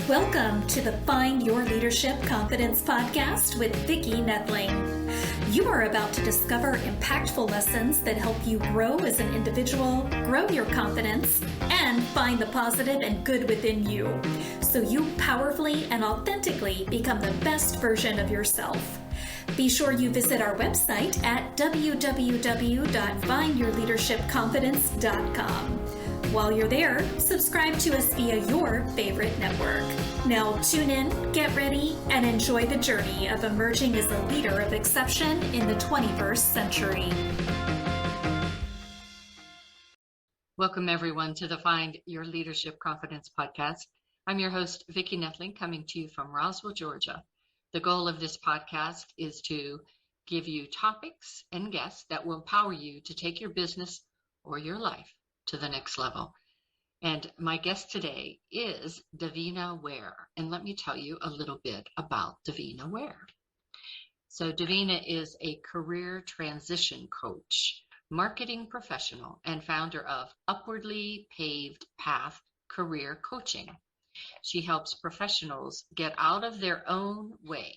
Welcome to the Find Your Leadership Confidence podcast with Vicki Nedling. You are about to discover impactful lessons that help you grow as an individual, grow your confidence, and find the positive and good within you, so you powerfully and authentically become the best version of yourself. Be sure you visit our website at www.findyourleadershipconfidence.com. While you're there, subscribe to us via your favorite network. Now tune in, get ready, and enjoy the journey of emerging as a leader of exception in the 21st century. Welcome everyone to the Find Your Leadership Confidence podcast. I'm your host, Vicki Nedling, coming to you from Roswell, Georgia. The goal of this podcast is to give you topics and guests that will empower you to take your business or your life to the next level. And my guest today is Davina Ware. And let me tell you a little bit about Davina Ware. So Davina is a career transition coach, marketing professional, and founder of Upwardly Paved Path career coaching. She helps professionals get out of their own way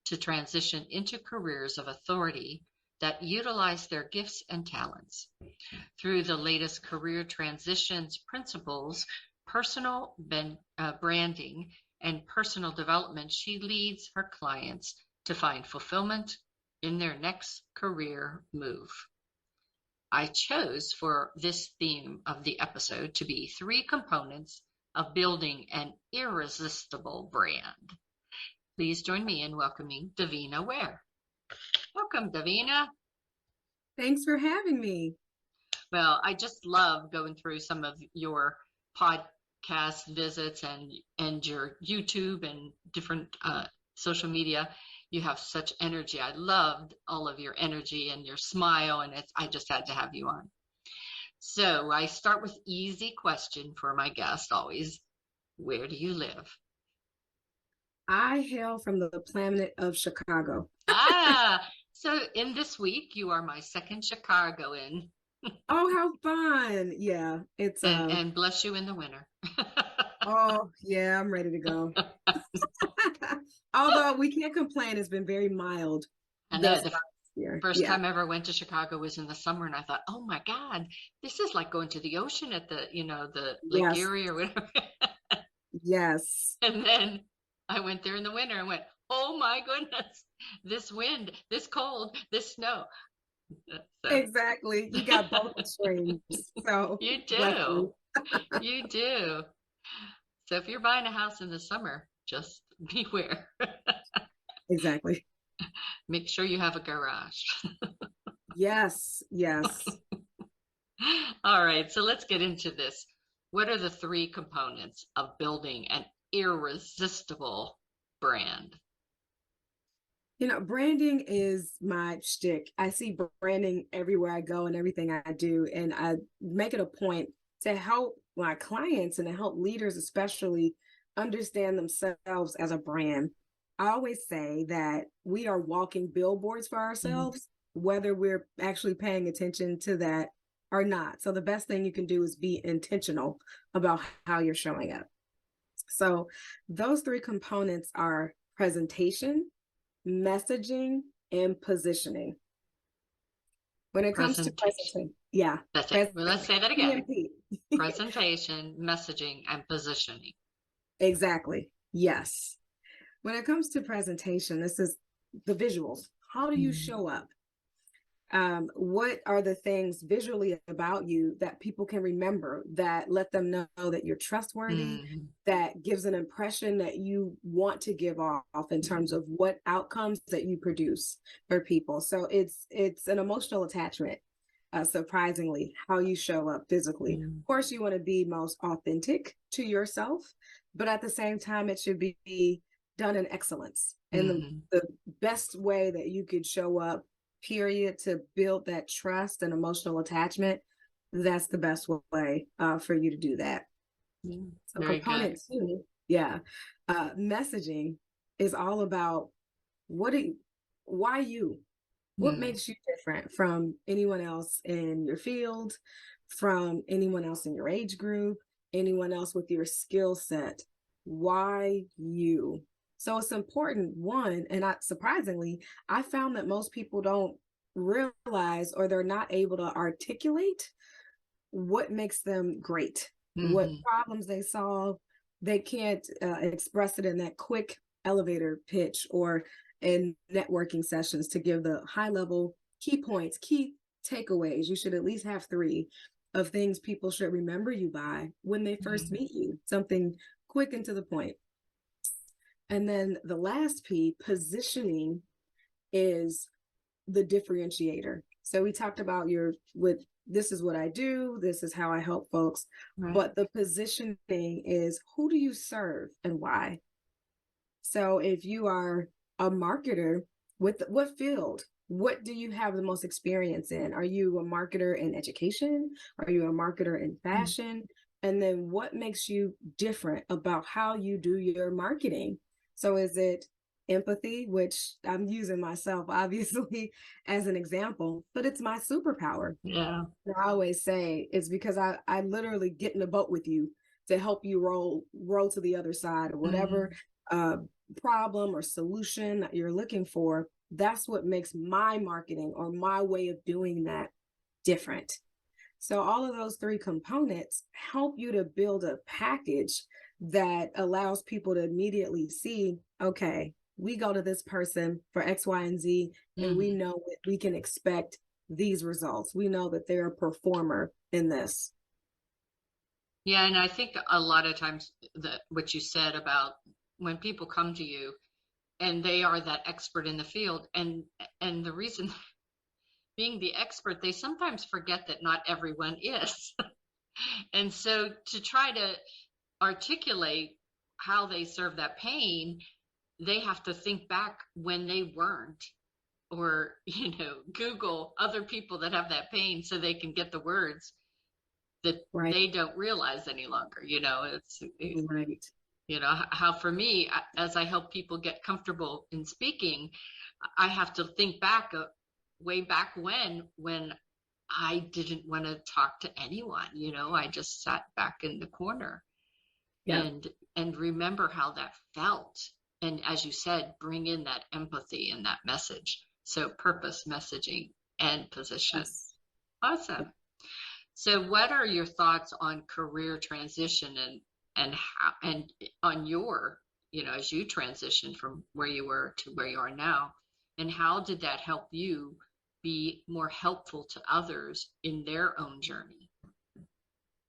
to transition into careers of authority that utilize their gifts and talents. Through the latest career transitions principles, personal branding, and personal development, she leads her clients to find fulfillment in their next career move. I chose for this theme of the episode to be 3 components of building an irresistible brand. Please join me in welcoming Davina Ware. Welcome, Davina. Thanks for having me. Well, I just love going through some of your podcast visits and your YouTube and different social media. You have such energy. I loved all of your energy and your smile, and I just had to have you on. So I start with easy question for my guest always. Where do you live? I hail from the planet of Chicago. So in this week, you are my second Chicagoan. Oh, how fun. Yeah, it's and bless you in the winter. Oh, yeah, I'm ready to go. Although we can't complain, it's been very mild. I know the first time I ever went to Chicago was in the summer, and I thought, oh my God, this is like going to the ocean at the Lake Erie or whatever. Yes. And then I went there in the winter and went, oh my goodness, this wind, this cold, this snow. So. Exactly. You got both extremes. So you do. You do. So if you're buying a house in the summer, just beware. Exactly. Make sure you have a garage. Yes. All right. So let's get into this. What are the 3 components of building an irresistible brand? Branding is my shtick. I see branding everywhere I go and everything I do. And I make it a point to help my clients and to help leaders especially understand themselves as a brand. I always say that we are walking billboards for ourselves, whether we're actually paying attention to that or not. So the best thing you can do is be intentional about how you're showing up. So those 3 components are presentation, messaging, and positioning. When it comes to presentation, That's it. Well, let's say that again. Presentation, messaging, and positioning. Exactly. Yes. When it comes to presentation, this is the visuals. How do you show up? What are the things visually about you that people can remember, that let them know that you're trustworthy, that gives an impression that you want to give off in terms of what outcomes that you produce for people? So it's an emotional attachment, surprisingly, how you show up physically. Of course, you want to be most authentic to yourself, but at the same time, it should be done in excellence. And the best way that you could show up, period, to build that trust and emotional attachment, that's the best way for you to do that. So very component good. 2, messaging is all about why you? What makes you different from anyone else in your field, from anyone else in your age group, anyone else with your skill set? Why you? So it's important, one, and surprisingly, I found that most people don't realize, or they're not able to articulate what makes them great, what problems they solve. They can't express it in that quick elevator pitch or in networking sessions to give the high level key points, key takeaways. You should at least have 3 of things people should remember you by when they first meet you, something quick and to the point. And then the last P, positioning, is the differentiator. So we talked about this is what I do, this is how I help folks, right. But the positioning is, who do you serve and why? So if you are a marketer, with what field? What do you have the most experience in? Are you a marketer in education? Are you a marketer in fashion? And then what makes you different about how you do your marketing? So is it empathy, which I'm using myself obviously as an example, but it's my superpower. Yeah. I always say it's because I literally get in the boat with you to help you roll to the other side of whatever problem or solution that you're looking for. That's what makes my marketing or my way of doing that different. So all of those 3 components help you to build a package that allows people to immediately see, okay, we go to this person for X, Y, and Z, and we know that we can expect these results. We know that they're a performer in this. Yeah, and I think a lot of times that what you said about when people come to you and they are that expert in the field, and the reason being the expert, they sometimes forget that not everyone is. And so to try to articulate how they serve that pain, they have to think back when they weren't, or Google other people that have that pain so they can get the words that they don't realize any longer. It's right. How for me, as I help people get comfortable in speaking, I have to think back way back when I didn't want to talk to anyone. I just sat back in the corner. Yeah. And remember how that felt. And as you said, bring in that empathy and that message. So purpose, messaging, and position. Yes. Awesome. So what are your thoughts on career transition and how, and on your, as you transitioned from where you were to where you are now, and how did that help you be more helpful to others in their own journey?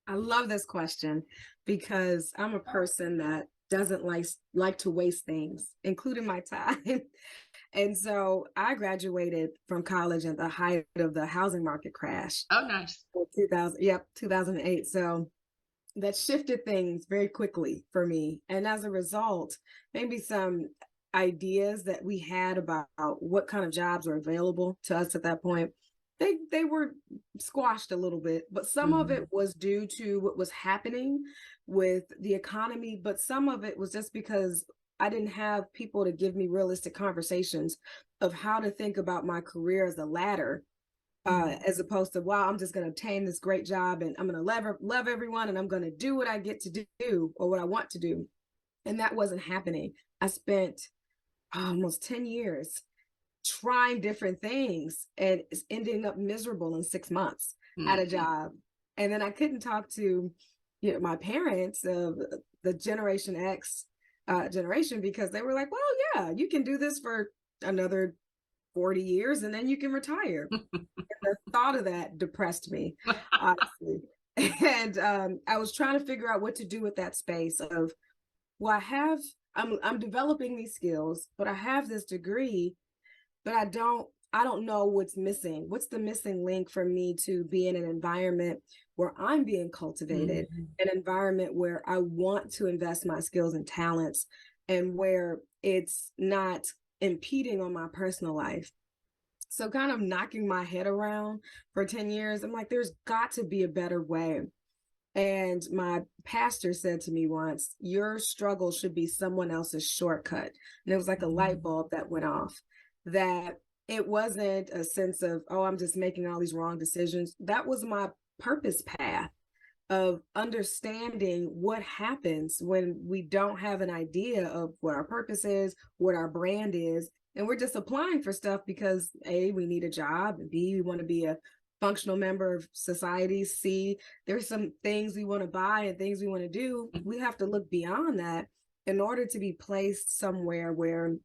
I love this question because I'm a person that doesn't like to waste things, including my time. And so I graduated from college at the height of the housing market crash. Oh, nice. 2008. So that shifted things very quickly for me. And as a result, maybe some ideas that we had about what kind of jobs were available to us at that point, they were squashed a little bit, but some of it was due to what was happening with the economy, but some of it was just because I didn't have people to give me realistic conversations of how to think about my career as a ladder, as opposed to, wow, I'm just going to obtain this great job and I'm going to love everyone and I'm going to do what I get to do or what I want to do. And that wasn't happening. I spent almost 10 years trying different things and ending up miserable in 6 months at a job. And then I couldn't talk to my parents of the Generation X generation because they were like, well, yeah, you can do this for another 40 years and then you can retire. And the thought of that depressed me, honestly. And I was trying to figure out what to do with that space of, well, I'm developing these skills, but I have this degree, but I don't know what's missing. What's the missing link for me to be in an environment where I'm being cultivated, an environment where I want to invest my skills and talents and where it's not impeding on my personal life. So kind of knocking my head around for 10 years, I'm like, there's got to be a better way. And my pastor said to me once, your struggle should be someone else's shortcut. And it was like a light bulb that went off, that it wasn't a sense of, oh, I'm just making all these wrong decisions. That was my purpose path. of understanding what happens when we don't have an idea of what our purpose is, what our brand is, and we're just applying for stuff because A, we need a job, and B, we want to be a functional member of society, C, there's some things we want to buy and things we want to do. We have to look beyond that in order to be placed somewhere where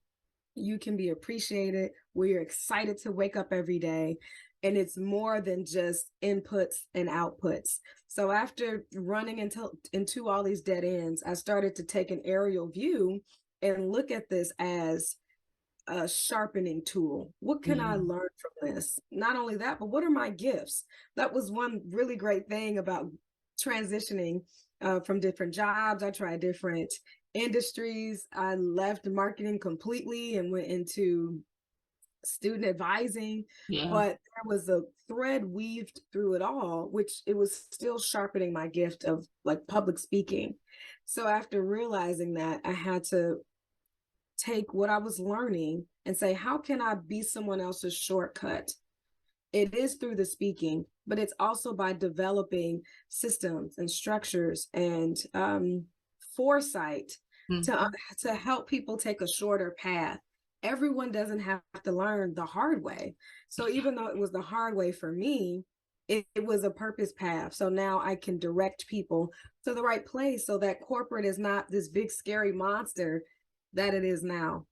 you can be appreciated, where you're excited to wake up every day, and it's more than just inputs and outputs. So after running into all these dead ends, I started to take an aerial view and look at this as a sharpening tool. What can I learn from this? Not only that, but what are my gifts? That was one really great thing about transitioning from different jobs. I tried different industries. I left marketing completely and went into student advising, but there was a thread weaved through it all, which it was still sharpening my gift of like public speaking. So after realizing that, I had to take what I was learning and say, how can I be someone else's shortcut? It is through the speaking, but it's also by developing systems and structures and foresight to help people take a shorter path. Everyone doesn't have to learn the hard way. So even though it was the hard way for me, it was a purpose path. So now I can direct people to the right place so that corporate is not this big scary monster that it is now.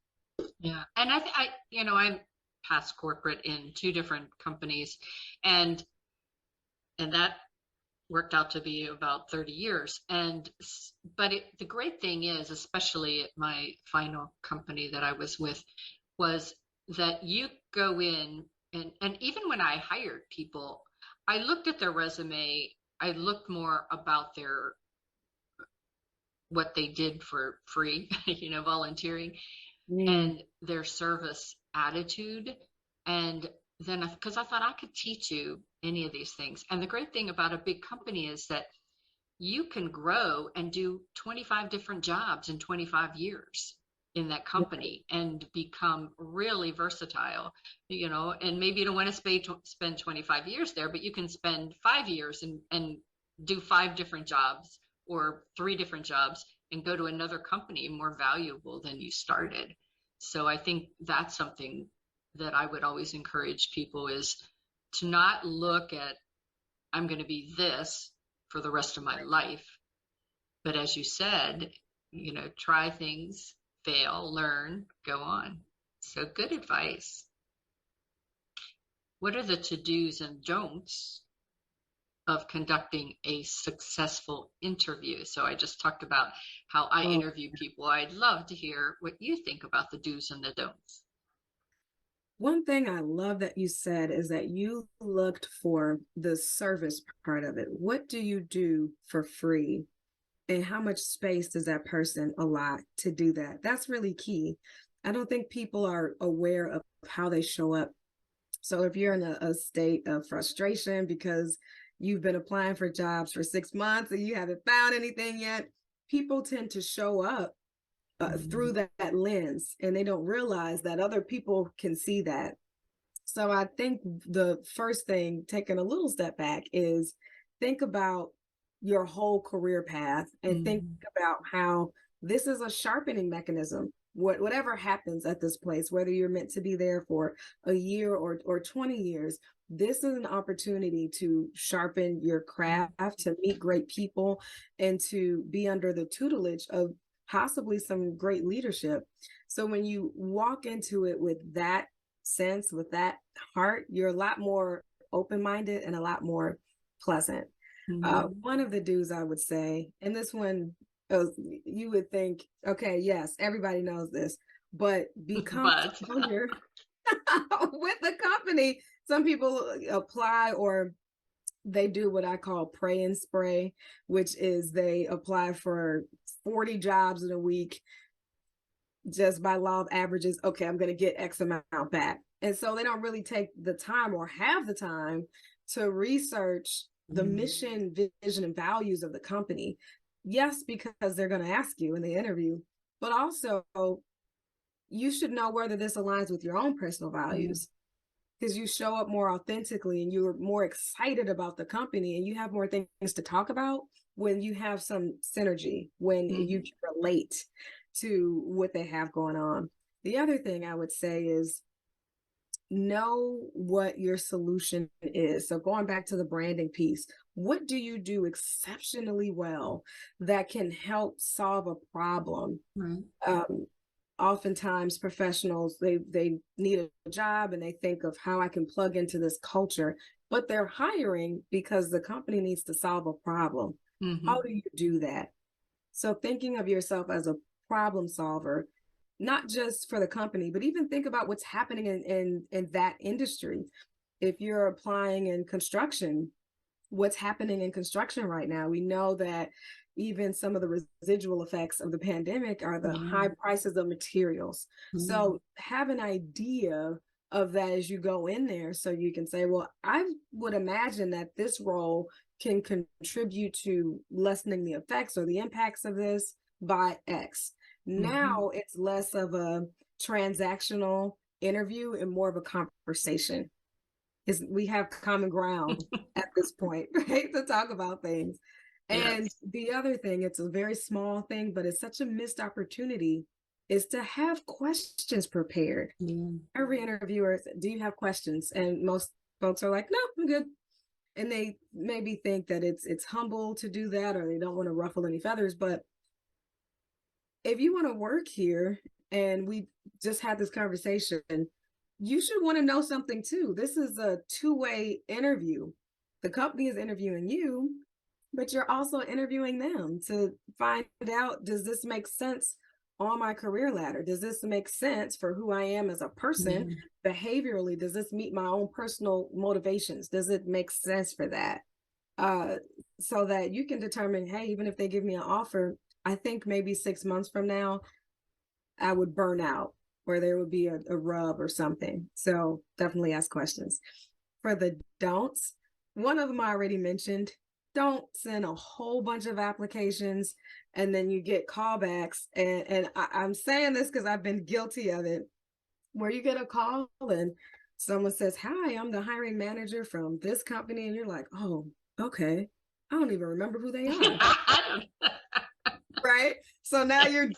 Yeah. And I'm past corporate in 2 different companies, and that worked out to be about 30 years. But the great thing is, especially at my final company that I was with, was that you go in and even when I hired people, I looked at their resume, I looked more about what they did for free, volunteering, and their service attitude. And then, because I thought I could teach you any of these things. And the great thing about a big company is that you can grow and do 25 different jobs in 25 years in that company and become really versatile, and maybe you don't want to spend 25 years there, but you can spend 5 years and do 5 different jobs or 3 different jobs and go to another company more valuable than you started. So I think that's something that I would always encourage people, is to not look at, I'm going to be this for the rest of my life. But as you said, try things, fail, learn, go on. So good advice. What are the to-dos and don'ts of conducting a successful interview? So I just talked about how I interview people. I'd love to hear what you think about the do's and the don'ts. One thing I love that you said is that you looked for the service part of it. What do you do for free? And how much space does that person allot to do that? That's really key. I don't think people are aware of how they show up. So if you're in a state of frustration because you've been applying for jobs for 6 months and you haven't found anything yet, people tend to show up through that lens, and they don't realize that other people can see that. So I think the first thing, taking a little step back, is think about your whole career path and think about how this is a sharpening mechanism. Whatever happens at this place, whether you're meant to be there for a year or 20 years, this is an opportunity to sharpen your craft, to meet great people, and to be under the tutelage of possibly some great leadership. So when you walk into it with that sense, with that heart, you're a lot more open-minded and a lot more pleasant. One of the do's I would say, and this one, you would think, okay, yes, everybody knows this, but become familiar with the company. Some people apply, or they do what I call pray and spray, which is they apply for 40 jobs in a week just by law of averages. Okay, I'm going to get X amount back. And so they don't really take the time or have the time to research the mission, vision, and values of the company. Yes, because they're going to ask you in the interview, but also you should know whether this aligns with your own personal values. because you show up more authentically and you're more excited about the company and you have more things to talk about when you have some synergy, when you can relate to what they have going on. The other thing I would say is know what your solution is. So going back to the branding piece, what do you do exceptionally well that can help solve a problem? Oftentimes professionals, they need a job and they think of how I can plug into this culture, but they're hiring because the company needs to solve a problem. How do you do that? So thinking of yourself as a problem solver, not just for the company, but even think about what's happening in that industry. If you're applying in construction, what's happening in construction right now? We know that even some of the residual effects of the pandemic are the high prices of materials. So have an idea of that as you go in there, so you can say, well, I would imagine that this role can contribute to lessening the effects or the impacts of this by X. Now it's less of a transactional interview and more of a conversation. We have common ground at this point, right, to talk about things. And the other thing, it's a very small thing, but it's such a missed opportunity, is to have questions prepared. Every interviewer says, do you have questions? And most folks are like, no, I'm good. And they maybe think that it's humble to do that, or they don't want to ruffle any feathers. But if you want to work here, and we just had this conversation, you should want to know something too. This is a two-way interview. The company is interviewing you, but you're also interviewing them to find out, does this make sense on my career ladder? Does this make sense for who I am as a person? Behaviorally, does this meet my own personal motivations? Does it make sense for that? So that you can determine, hey, even if they give me an offer, I think maybe 6 months from now, I would burn out, or there would be a rub or something. So definitely ask questions. For the don'ts, one of them I already mentioned. Don't send a whole bunch of applications and then you get callbacks. And I'm saying this because I've been guilty of it, where you get a call and someone says, hi, I'm the hiring manager from this company. And you're like, oh, okay. I don't even remember who they are. Right? So now you're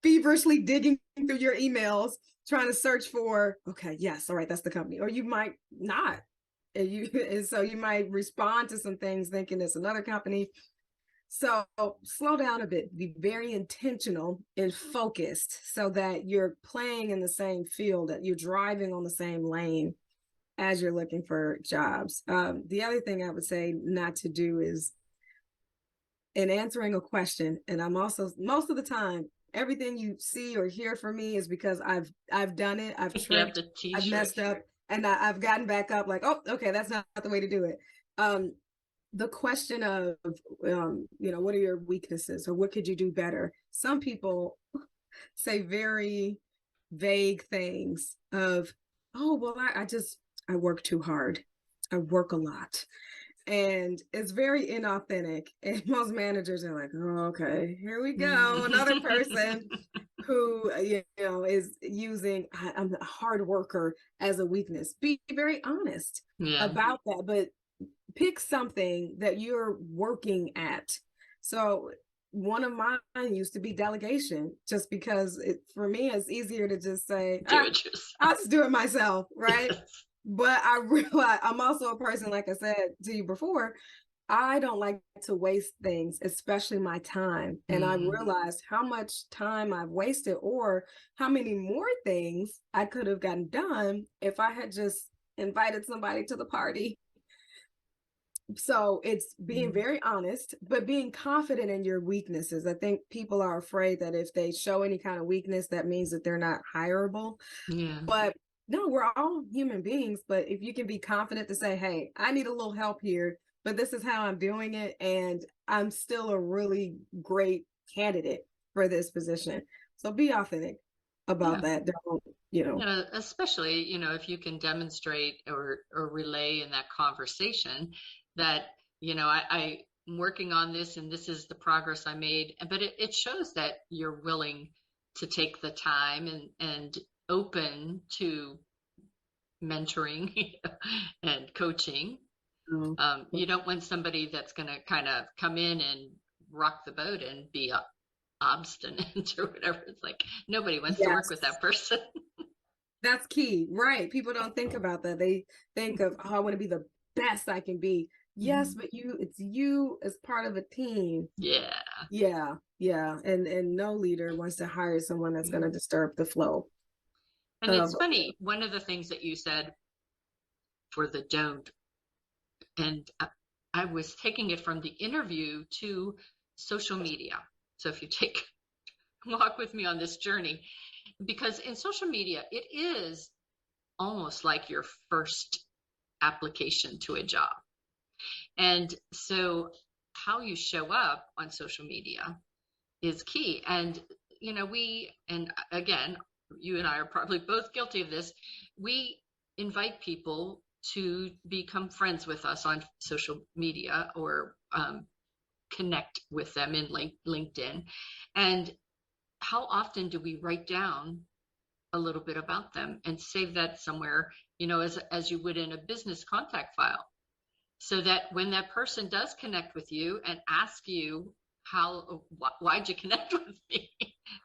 feverishly digging through your emails, trying to search for, okay, yes, all right, that's the company. Or you might not. And so you might respond to some things thinking it's another company. So slow down a bit, be very intentional and focused so that you're playing in the same field, that you're driving on the same lane as you're looking for jobs. The other thing I would say not to do is, in answering a question, and I'm also, most of the time, everything you see or hear from me is because I've done it, I've tripped, I've messed up, and I've gotten back up like, oh, okay, that's not the way to do it. The question of, what are your weaknesses, or what could you do better? Some people say very vague things of, oh, well, I work too hard. I work a lot. And it's very inauthentic. And most managers are like, oh, okay, here we go. Another person who, is using, I'm a hard worker as a weakness. Be very honest about that, but pick something that you're working at. So one of mine used to be delegation, just because for me, it's easier to just say, I'll just do it myself, right? Yes. But I realize I'm also a person, like I said to you before, I don't like to waste things, especially my time. And I realized how much time I've wasted, or how many more things I could have gotten done if I had just invited somebody to the party. So it's being very honest, but being confident in your weaknesses. I think people are afraid that if they show any kind of weakness, that means that they're not hireable. Yeah. But no, we're all human beings. But if you can be confident to say, hey, I need a little help here, but this is how I'm doing it, and I'm still a really great candidate for this position. So be authentic about that. Don't, especially, if you can demonstrate or relay in that conversation that, I'm working on this and this is the progress I made. But it shows that you're willing to take the time and open to, mentoring and coaching. Oh, You don't want somebody that's going to kind of come in and rock the boat and be obstinate or whatever. It's like nobody wants to work with yes. that person. That's key, right? People don't think about that. They think of, oh, I want to be the best I can be. Yes, but it's you as part of a team. Yeah. Yeah, yeah. And no leader wants to hire someone that's going to disturb the flow. And it's funny, one of the things that you said for the don't, and I was taking it from the interview to social media. So if you walk with me on this journey, because in social media, it is almost like your first application to a job. And so how you show up on social media is key. And, and again, you and I are probably both guilty of this. We invite people to become friends with us on social media or connect with them in LinkedIn. And how often do we write down a little bit about them and save that somewhere, as you would in a business contact file, so that when that person does connect with you and ask you why'd you connect with me,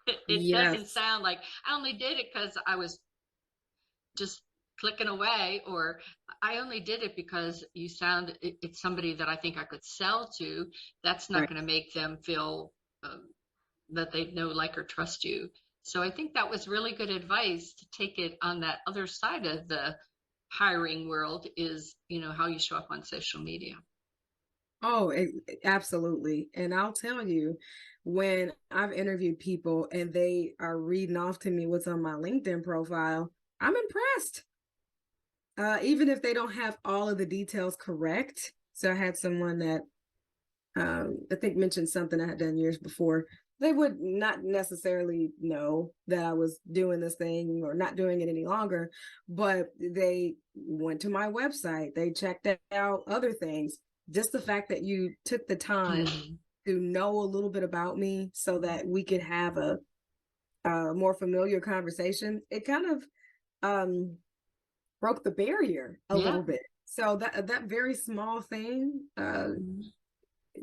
it doesn't sound like I only did it because I was just clicking away, or I only did it because it's somebody that I think I could sell to. That's not going to make them feel that they know, like, or trust you. So I think that was really good advice to take it on that other side of the hiring world is, how you show up on social media. Oh, absolutely. And I'll tell you, when I've interviewed people and they are reading off to me what's on my LinkedIn profile, I'm impressed. Even if they don't have all of the details correct. So I had someone that I think mentioned something I had done years before. They would not necessarily know that I was doing this thing or not doing it any longer, but they went to my website. They checked out other things. Just the fact that you took the time to know a little bit about me so that we could have a more familiar conversation, it kind of broke the barrier a little bit. So that very small thing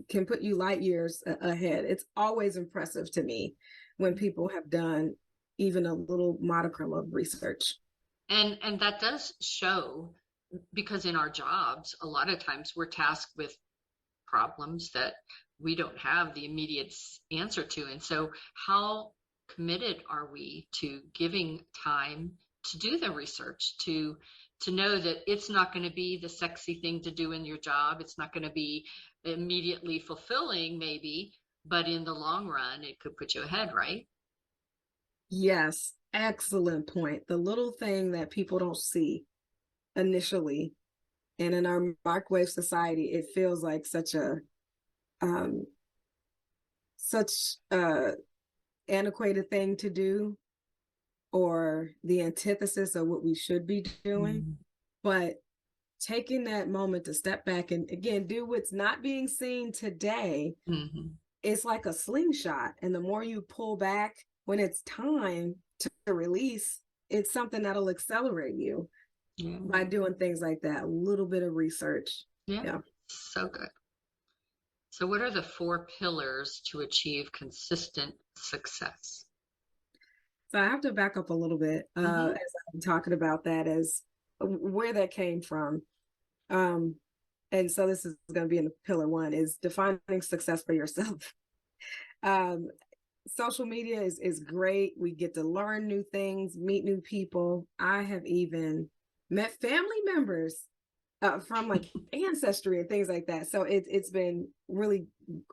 can put you light years ahead. It's always impressive to me when people have done even a little modicum of research. And that does show, because in our jobs, a lot of times we're tasked with problems that we don't have the immediate answer to. And so how committed are we to giving time to do the research, to know that it's not going to be the sexy thing to do in your job. It's not going to be immediately fulfilling, maybe, but in the long run, it could put you ahead, right? Yes, excellent point. The little thing that people don't see initially, and in our microwave society, it feels like such antiquated thing to do, or the antithesis of what we should be doing. But taking that moment to step back and again do what's not being seen today, it's like a slingshot. And the more you pull back when it's time to release, it's something that'll accelerate you by doing things like that. A little bit of research. Yeah. So good. So what are the 4 pillars to achieve consistent success? So I have to back up a little bit as I'm talking about that, as where that came from. And so this is going to be in pillar 1, is defining success for yourself. Social media is great. We get to learn new things, meet new people. I have even met family members from like ancestry and things like that. So it's been really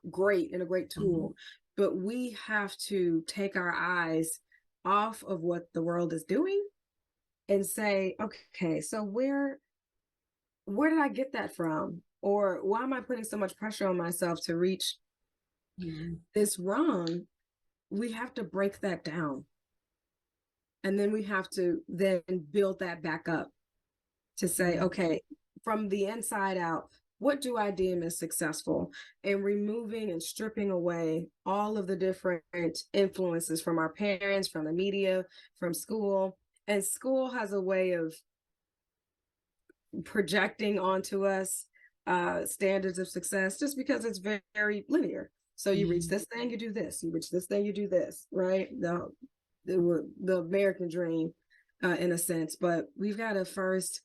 great and a great tool. But we have to take our eyes off of what the world is doing and say, okay, so where did I get that from? Or why am I putting so much pressure on myself to reach this rung? We have to break that down. And then we have to then build that back up to say, okay, from the inside out, what do I deem as successful? And removing and stripping away all of the different influences from our parents, from the media, from school. And school has a way of projecting onto us standards of success just because it's very, very linear. So you reach this thing, you do this. You reach this thing, you do this, right? The American dream, in a sense. But we've got to first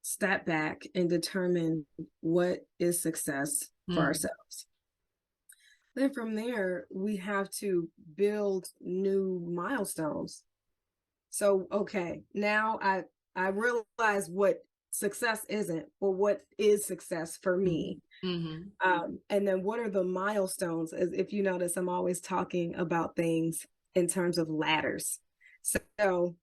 step back and determine what is success for ourselves. Then from there, we have to build new milestones. So, okay, now I realize what success isn't, but what is success for me? And then what are the milestones? As if you notice, I'm always talking about things in terms of ladders. So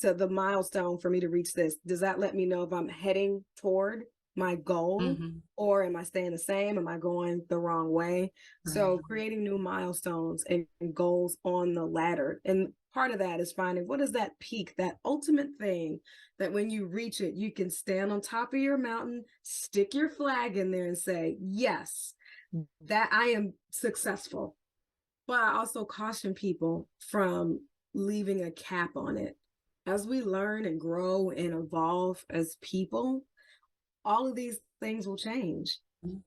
the milestone for me to reach this, does that let me know if I'm heading toward my goal, or am I staying the same? Am I going the wrong way? So creating new milestones and goals on the ladder. And part of that is finding what is that peak, that ultimate thing that when you reach it, you can stand on top of your mountain, stick your flag in there and say, yes, that I am successful. But I also caution people from leaving a cap on it. As we learn and grow and evolve as people, all of these things will change.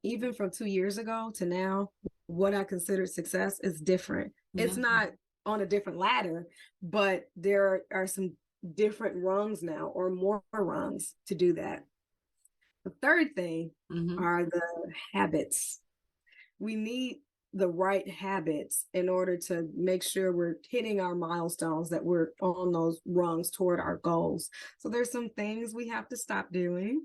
Even from 2 years ago to now, what I consider success is different. It's not on a different ladder, but there are some different rungs now, or more rungs to do that. The third thing are the habits. We need the right habits in order to make sure we're hitting our milestones, that we're on those rungs toward our goals. So there's some things we have to stop doing.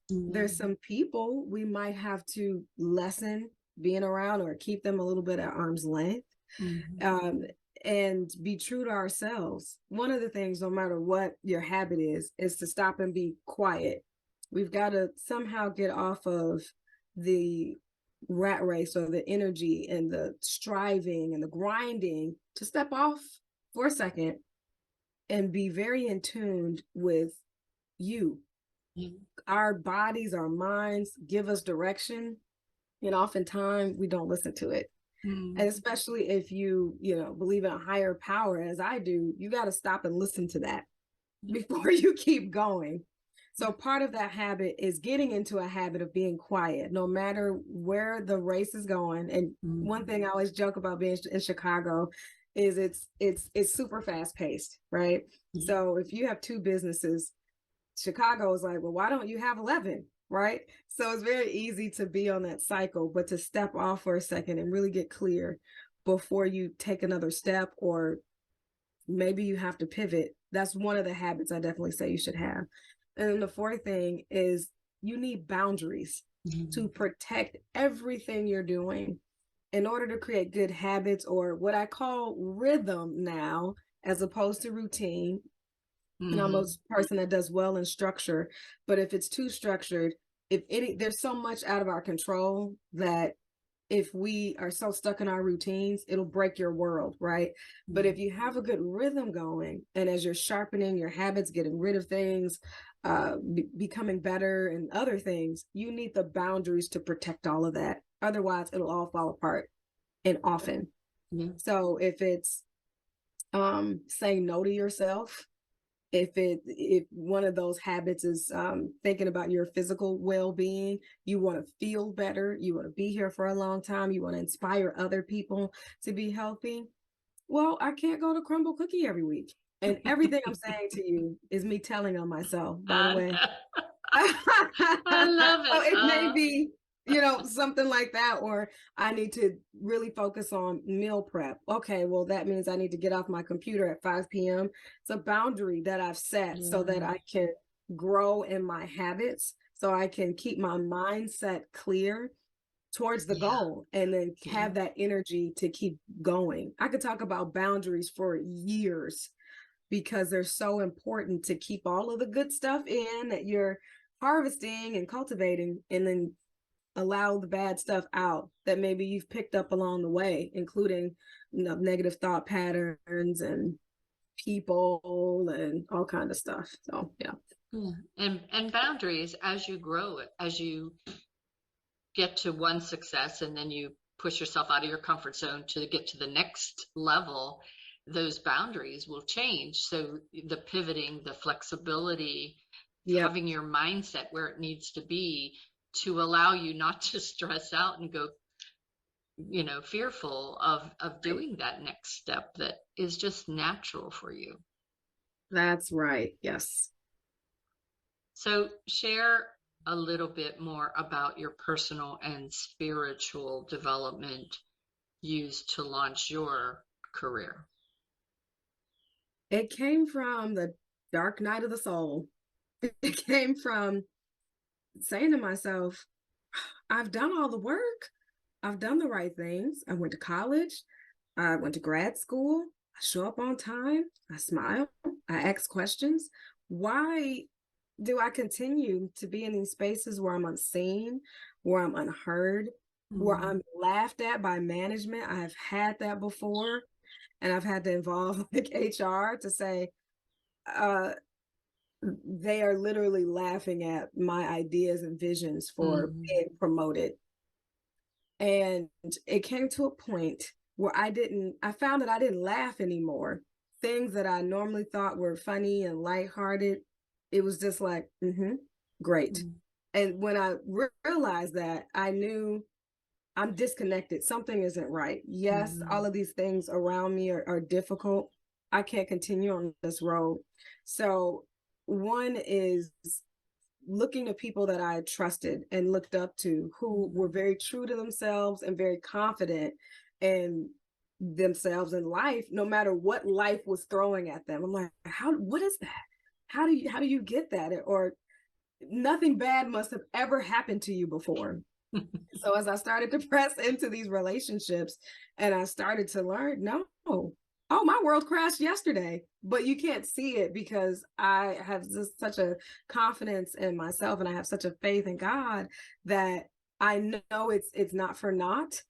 There's some people we might have to lessen being around or keep them a little bit at arm's length, and be true to ourselves. One of the things, no matter what your habit is to stop and be quiet. We've got to somehow get off of the rat race or the energy and the striving and the grinding, to step off for a second and be very in tune with you. Our bodies, our minds give us direction, and oftentimes we don't listen to it. And especially if you believe in a higher power, as I do, you got to stop and listen to that before you keep going. So part of that habit is getting into a habit of being quiet, no matter where the race is going. And one thing I always joke about being in Chicago is it's super fast paced, right? So if you have 2 businesses, Chicago is like, well, why don't you have 11? Right? So it's very easy to be on that cycle, but to step off for a second and really get clear before you take another step, or maybe you have to pivot. That's one of the habits I definitely say you should have. And then the fourth thing is you need boundaries to protect everything you're doing in order to create good habits, or what I call rhythm now, as opposed to routine. And I'm a person that does well in structure, but if it's too structured, there's so much out of our control that if we are so stuck in our routines, it'll break your world, right? But if you have a good rhythm going, and as you're sharpening your habits, getting rid of things, becoming better and other things, you need the boundaries to protect all of that. Otherwise, it'll all fall apart, and often. So if it's saying no to yourself, if one of those habits is thinking about your physical well-being, you want to feel better, you want to be here for a long time, you want to inspire other people to be healthy, well, I can't go to Crumble Cookie every week. And everything I'm saying to you is me telling on myself, by the way. I love it. So it may be, something like that, or I need to really focus on meal prep. Okay, well, that means I need to get off my computer at 5 p.m. It's a boundary that I've set so that I can grow in my habits, so I can keep my mindset clear towards the goal, and then have that energy to keep going. I could talk about boundaries for years, because they're so important to keep all of the good stuff in that you're harvesting and cultivating, and then allow the bad stuff out that maybe you've picked up along the way, including negative thought patterns and people and all kind of stuff. So and boundaries, as you grow, as you get to one success and then you push yourself out of your comfort zone to get to the next level, those boundaries will change. So the pivoting, the flexibility, Yep. having your mindset where it needs to be to allow you not to stress out and go, fearful of doing that next step that is just natural for you. That's right. Yes. So share a little bit more about your personal and spiritual development used to launch your career. It came from the dark night of the soul. It came from saying to myself, I've done all the work. I've done the right things. I went to college. I went to grad school. I show up on time. I smile. I ask questions. Why do I continue to be in these spaces where I'm unseen, where I'm unheard, where I'm laughed at by management? I've had that before, and I've had to involve like HR to say, they are literally laughing at my ideas and visions for being promoted. And it came to a point where I found that I didn't laugh anymore. Things that I normally thought were funny and lighthearted, it was just like, great. And when I realized that, I knew I'm disconnected. Something isn't right. Yes, all of these things around me are difficult. I can't continue on this road. So one is looking to people that I trusted and looked up to, who were very true to themselves and very confident in themselves in life, no matter what life was throwing at them. I'm like, what is that? How do you get that? Or nothing bad must have ever happened to you before. So as I started to press into these relationships and I started to learn, my world crashed yesterday, but you can't see it because I have just such a confidence in myself and I have such a faith in God that I know it's not for naught,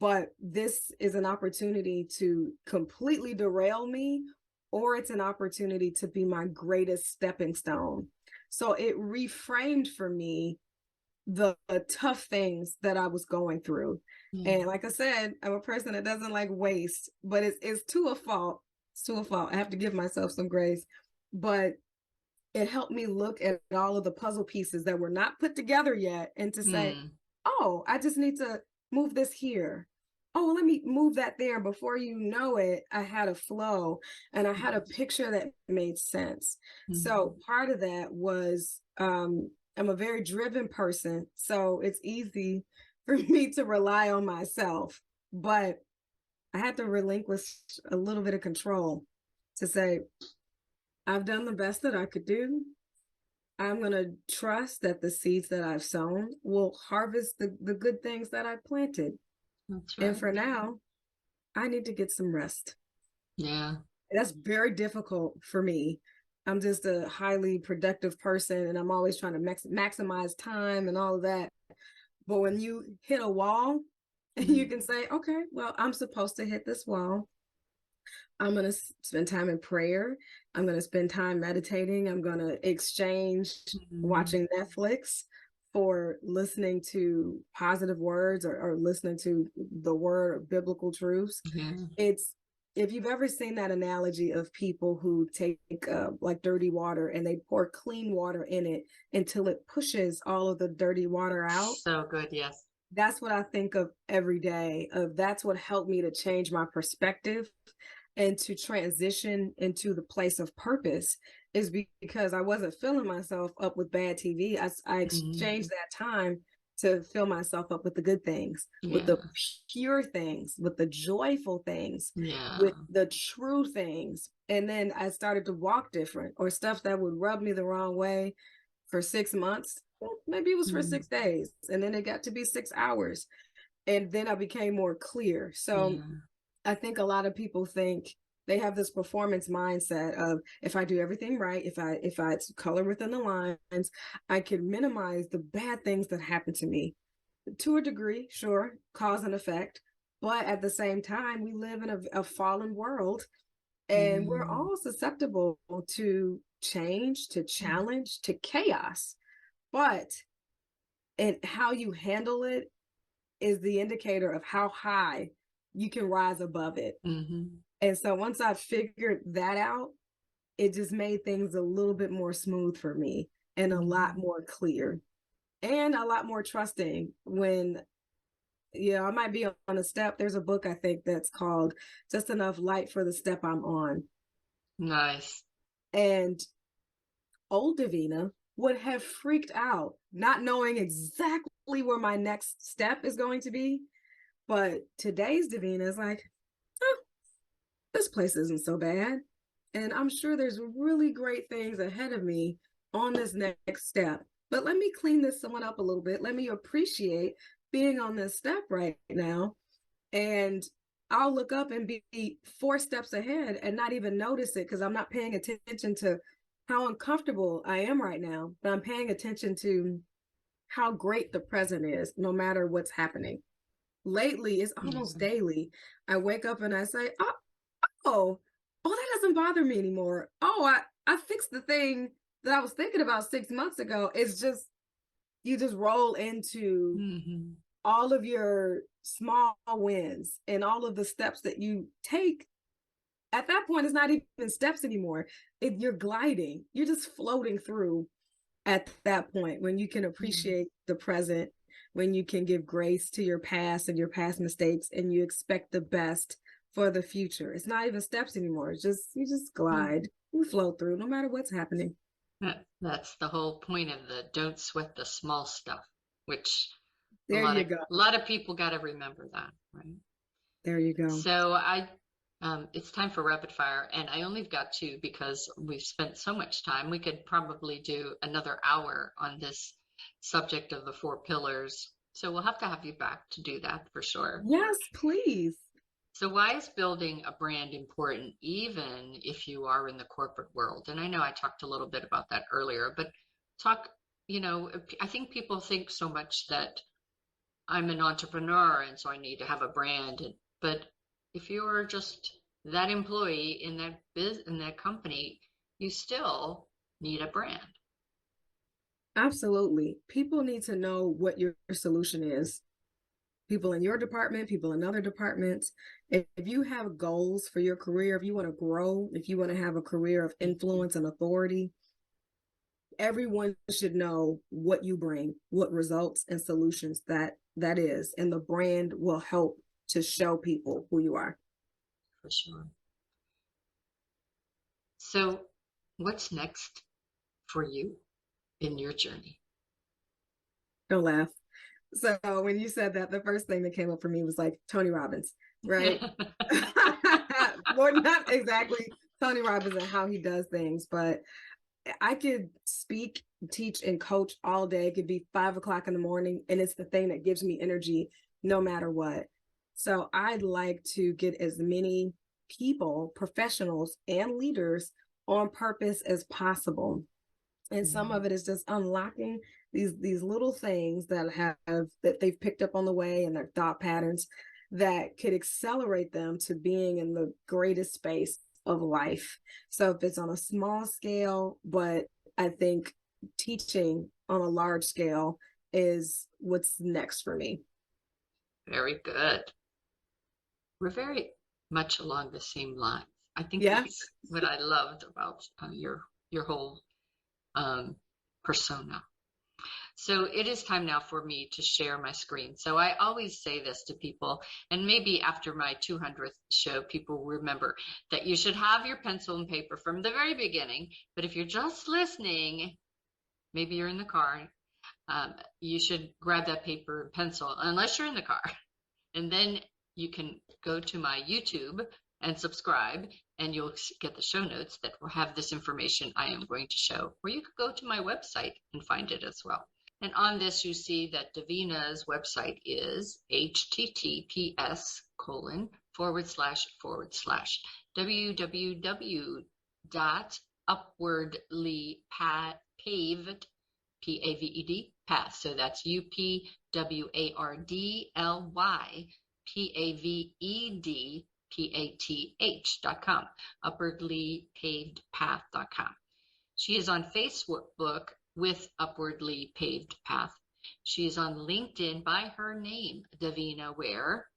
but this is an opportunity to completely derail me, or it's an opportunity to be my greatest stepping stone. So it reframed for me the tough things that I was going through. And like I said, I'm a person that doesn't like waste, but it's to a fault. It's to a fault. I have to give myself some grace. But it helped me look at all of the puzzle pieces that were not put together yet and to say, oh, I just need to move this here. Oh, let me move that there. Before you know it, I had a flow and I had a picture that made sense. So part of that was, I'm a very driven person, so it's easy for me to rely on myself, but I had to relinquish a little bit of control to say, I've done the best that I could do. I'm going to trust that the seeds that I've sown will harvest the good things that I planted. That's right. And for now, I need to get some rest. Yeah. That's very difficult for me. I'm just a highly productive person and I'm always trying to maximize time and all of that. But when you hit a wall, you can say, okay, well, I'm supposed to hit this wall. I'm going to spend time in prayer. I'm going to spend time meditating. I'm going to exchange watching Netflix for listening to positive words or listening to the word or biblical truths. It's, if you've ever seen that analogy of people who take like dirty water and they pour clean water in it until it pushes all of the dirty water out. So good. Yes. That's what I think of every day. That's what helped me to change my perspective and to transition into the place of purpose, is because I wasn't filling myself up with bad TV. I exchanged that time to fill myself up with the good things, with the pure things, with the joyful things, with the true things. And then I started to walk different, or stuff that would rub me the wrong way for 6 months. Maybe it was for 6 days. And then it got to be 6 hours. And then I became more clear. So I think a lot of people think they have this performance mindset of, if I do everything right, if I color within the lines, I can minimize the bad things that happen to me. To a degree, sure, cause and effect. But at the same time, we live in a fallen world, and we're all susceptible to change, to challenge, to chaos. But and how you handle it is the indicator of how high you can rise above it. And so once I figured that out, it just made things a little bit more smooth for me. and a lot more clear and a lot more trusting when, I might be on a step. There's a book I think that's called Just Enough Light for the Step I'm On. Nice. And old Davina would have freaked out, not knowing exactly where my next step is going to be. But today's Davina is like, oh, this place isn't so bad. And I'm sure there's really great things ahead of me on this next step. But let me clean this one up a little bit. Let me appreciate being on this step right now. And I'll look up and be 4 steps ahead and not even notice it because I'm not paying attention to how uncomfortable I am right now, but I'm paying attention to how great the present is, no matter what's happening. Lately, it's almost daily. I wake up and I say, oh, that doesn't bother me anymore. Oh, I fixed the thing that I was thinking about 6 months ago. It's just, you just roll into all of your small wins and all of the steps that you take. At that point, it's not even steps anymore. You're gliding. You're just floating through at that point when you can appreciate the present, when you can give grace to your past and your past mistakes, and you expect the best for the future. It's not even steps anymore. It's just, you just glide. You float through no matter what's happening. That's the whole point of the don't sweat the small stuff, which there you go. A lot of people got to remember that, right? There you go. So it's time for rapid fire, and I only got 2 because we've spent so much time. We could probably do another hour on this subject of the 4 pillars. So we'll have to have you back to do that for sure. Yes, please. So why is building a brand important, even if you are in the corporate world? And I know I talked a little bit about that earlier, but I think people think so much that I'm an entrepreneur and so I need to have a brand. But if you're just that employee in that company, you still need a brand. Absolutely. People need to know what your solution is. People in your department, people in other departments. If you have goals for your career, if you want to grow, if you want to have a career of influence and authority, everyone should know what you bring, what results and solutions that is, and the brand will help to show people who you are. For sure. So what's next for you in your journey? Don't laugh. So when you said that, the first thing that came up for me was like Tony Robbins, right? Well, not exactly Tony Robbins and how he does things, but I could speak, teach, and coach all day. It could be 5 o'clock in the morning, and it's the thing that gives me energy no matter what. So I'd like to get as many people, professionals, and leaders on purpose as possible. And some of it is just unlocking these little things that they've picked up on the way and their thought patterns that could accelerate them to being in the greatest space of life. So if it's on a small scale, but I think teaching on a large scale is what's next for me. Very good. We're very much along the same lines. I think that's what I loved about your whole persona. So it is time now for me to share my screen. So I always say this to people, and maybe after my 200th show, people remember that you should have your pencil and paper from the very beginning. But if you're just listening, maybe you're in the car, you should grab that paper and pencil, unless you're in the car. And then you can go to my YouTube and subscribe, and you'll get the show notes that will have this information I am going to show. Or you could go to my website and find it as well. And on this, you see that Davina's website is https://www.upwardlypaved, P-A-V-E-D, path. So that's UPWARDLYPAVEDPATH.com, upwardlypavedpath.com. She is on Facebook with Upwardly Paved Path. She is on LinkedIn by her name, Davina Ware.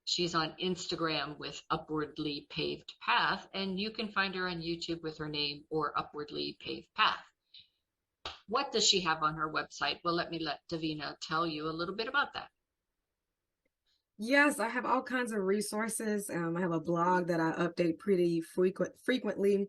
She's on Instagram with Upwardly Paved Path, and you can find her on YouTube with her name or Upwardly Paved Path. What does she have on her website? Well, let Davina tell you a little bit about that. Yes, I have all kinds of resources. I have a blog that I update pretty frequently.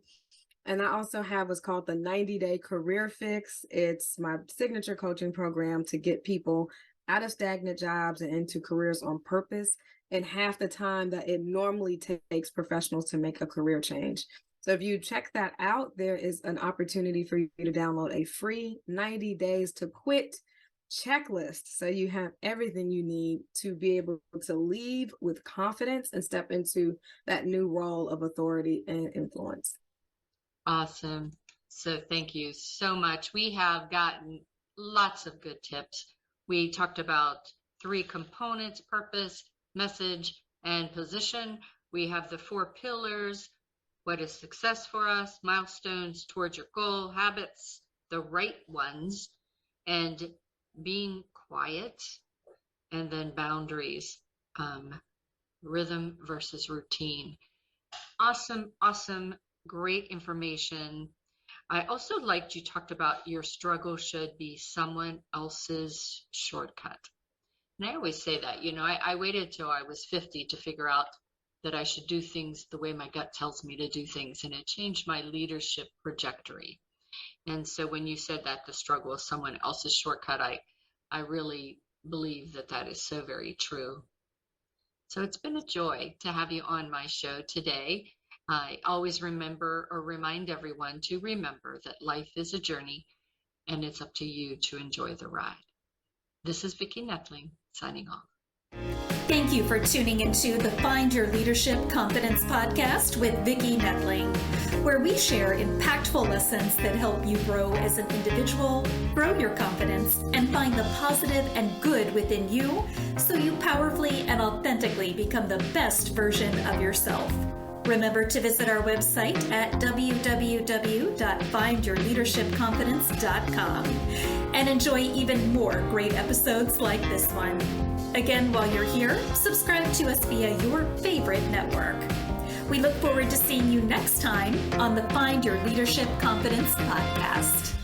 And I also have what's called the 90-Day Career Fix. It's my signature coaching program to get people out of stagnant jobs and into careers on purpose in half the time that it normally takes professionals to make a career change. So if you check that out, there is an opportunity for you to download a free 90 days to quit checklist. So you have everything you need to be able to leave with confidence and step into that new role of authority and influence. Awesome. So thank you so much. We have gotten lots of good tips. We talked about 3 components: purpose, message, and position. We have the 4 pillars: what is success for us, milestones towards your goal, habits, the right ones, and being quiet, and then boundaries, rhythm versus routine. Awesome. Great information. I also liked you talked about your struggle should be someone else's shortcut. And I always say that, I waited till I was 50 to figure out that I should do things the way my gut tells me to do things. And it changed my leadership trajectory. And so when you said that the struggle is someone else's shortcut, I really believe that is so very true. So it's been a joy to have you on my show today. I always remind everyone to remember that life is a journey and it's up to you to enjoy the ride. This is Vicki Nettling signing off. Thank you for tuning into the Find Your Leadership Confidence podcast with Vicki Nettling, where we share impactful lessons that help you grow as an individual, grow your confidence, and find the positive and good within you so you powerfully and authentically become the best version of yourself. Remember to visit our website at www.findyourleadershipconfidence.com and enjoy even more great episodes like this one. Again, while you're here, subscribe to us via your favorite network. We look forward to seeing you next time on the Find Your Leadership Confidence podcast.